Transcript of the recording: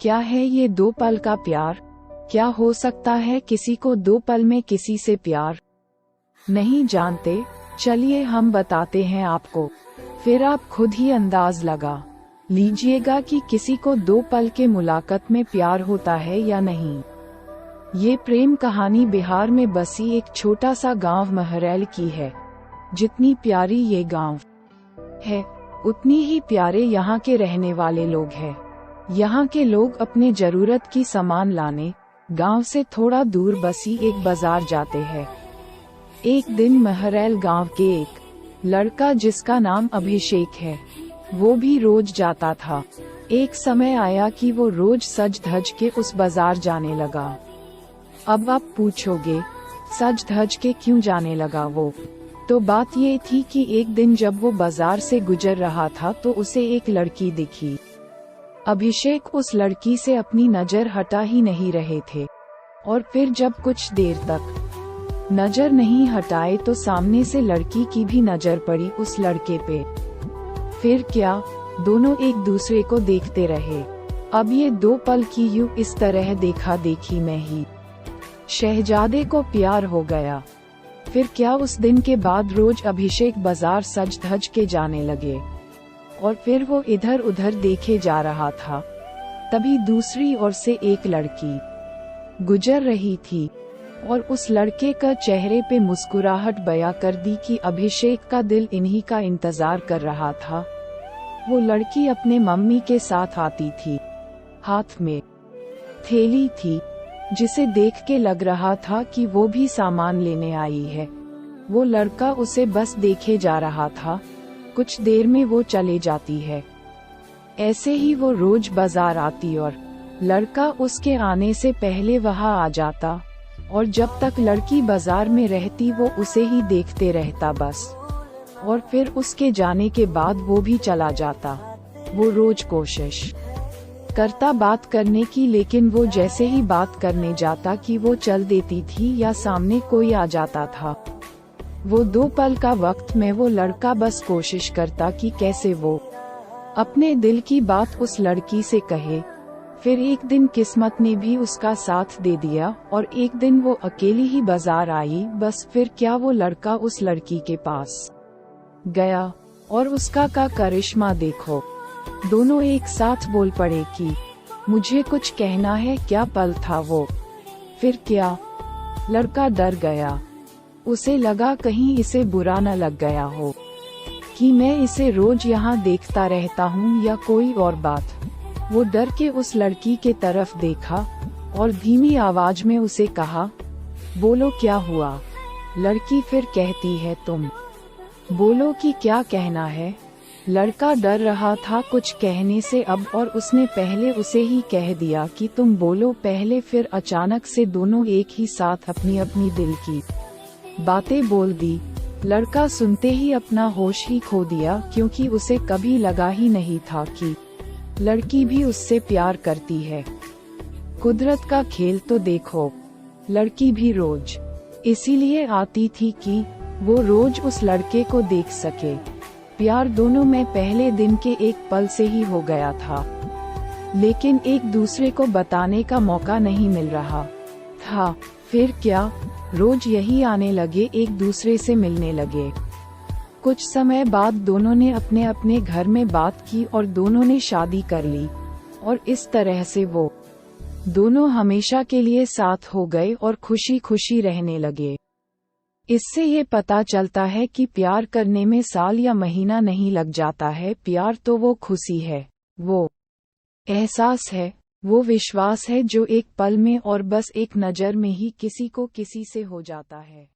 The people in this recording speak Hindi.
क्या है ये दो पल का प्यार? क्या हो सकता है किसी को दो पल में किसी से प्यार? नहीं जानते? चलिए हम बताते हैं आपको, फिर आप खुद ही अंदाज लगा लीजिएगा कि किसी को दो पल के मुलाकात में प्यार होता है या नहीं। ये प्रेम कहानी बिहार में बसी एक छोटा सा गांव महरैल की है। जितनी प्यारी ये गांव है, उतनी ही प्यारे यहाँ के रहने वाले लोग हैं। यहाँ के लोग अपने जरूरत की सामान लाने गांव से थोड़ा दूर बसी एक बाजार जाते हैं। एक दिन महरैल गांव के एक लड़का जिसका नाम अभिषेक है, वो भी रोज जाता था। एक समय आया कि वो रोज सज धज के उस बाजार जाने लगा। अब आप पूछोगे, सज धज के क्यों जाने लगा वो? तो बात ये थी कि एक दिन जब वो बाजार से गुजर रहा था तो उसे एक लड़की दिखी। अभिषेक उस लड़की से अपनी नजर हटा ही नहीं रहे थे, और फिर जब कुछ देर तक नजर नहीं हटाए तो सामने से लड़की की भी नजर पड़ी उस लड़के पे। फिर क्या, दोनों एक दूसरे को देखते रहे। अब ये दो पल की यूं इस तरह देखा देखी में ही शहजादे को प्यार हो गया। फिर क्या, उस दिन के बाद रोज अभिषेक बाजार सज धज के जाने लगे, और फिर वो इधर उधर देखे जा रहा था। तभी दूसरी ओर से एक लड़की गुजर रही थी, और उस लड़के का चेहरे पे मुस्कुराहट बयां कर दी कि अभिषेक का दिल इन्हीं का इंतजार कर रहा था। वो लड़की अपने मम्मी के साथ आती थी, हाथ में थैली थी, जिसे देख के लग रहा था कि वो भी सामान लेने आई है। वो लड़का उसे बस देखे जा रहा था। कुछ देर में वो चले जाती है। ऐसे ही वो रोज बाजार आती और लड़का उसके आने से पहले वहां आ जाता, और जब तक लड़की बाजार में रहती वो उसे ही देखते रहता बस। और फिर उसके जाने के बाद वो भी चला जाता। वो रोज कोशिश करता बात करने की, लेकिन वो जैसे ही बात करने जाता कि वो चल देती थी या सामने कोई आ जाता था। वो दो पल का वक्त में वो लड़का बस कोशिश करता कि कैसे वो अपने दिल की बात उस लड़की से कहे। फिर एक दिन किस्मत ने भी उसका साथ दे दिया, और एक दिन वो अकेली ही बाजार आई बस। फिर क्या, वो लड़का उस लड़की के पास गया, और उसका करिश्मा देखो। दोनों एक साथ बोल पड़े कि मुझे कुछ कहना है। क्या पल था वो! फिर क्या, लड़का डर गया। उसे लगा कहीं इसे बुरा न लग गया हो कि मैं इसे रोज यहाँ देखता रहता हूँ या कोई और बात। वो डर के उस लड़की के तरफ देखा और धीमी आवाज में उसे कहा, बोलो क्या हुआ? लड़की फिर कहती है, तुम बोलो कि क्या कहना है। लड़का डर रहा था कुछ कहने से अब, और उसने पहले उसे ही कह दिया कि तुम बोलो पहले। फिर अचानक से दोनों एक ही साथ अपनी अपनी दिल की बातें बोल दी। लड़का सुनते ही अपना होश ही खो दिया, क्योंकि उसे कभी लगा ही नहीं था कि लड़की भी उससे प्यार करती है। कुदरत का खेल तो देखो, लड़की भी रोज इसीलिए आती थी कि वो रोज उस लड़के को देख सके। प्यार दोनों में पहले दिन के एक पल से ही हो गया था, लेकिन एक दूसरे को बताने का मौका नहीं मिल रहा था। फिर क्या, रोज यही आने लगे, एक दूसरे से मिलने लगे। कुछ समय बाद दोनों ने अपने अपने घर में बात की और दोनों ने शादी कर ली, और इस तरह से वो दोनों हमेशा के लिए साथ हो गए और खुशी खुशी रहने लगे। इससे ये पता चलता है कि प्यार करने में साल या महीना नहीं लग जाता है। प्यार तो वो खुशी है, वो एहसास है, वो विश्वास है जो एक पल में और बस एक नज़र में ही किसी को किसी से हो जाता है।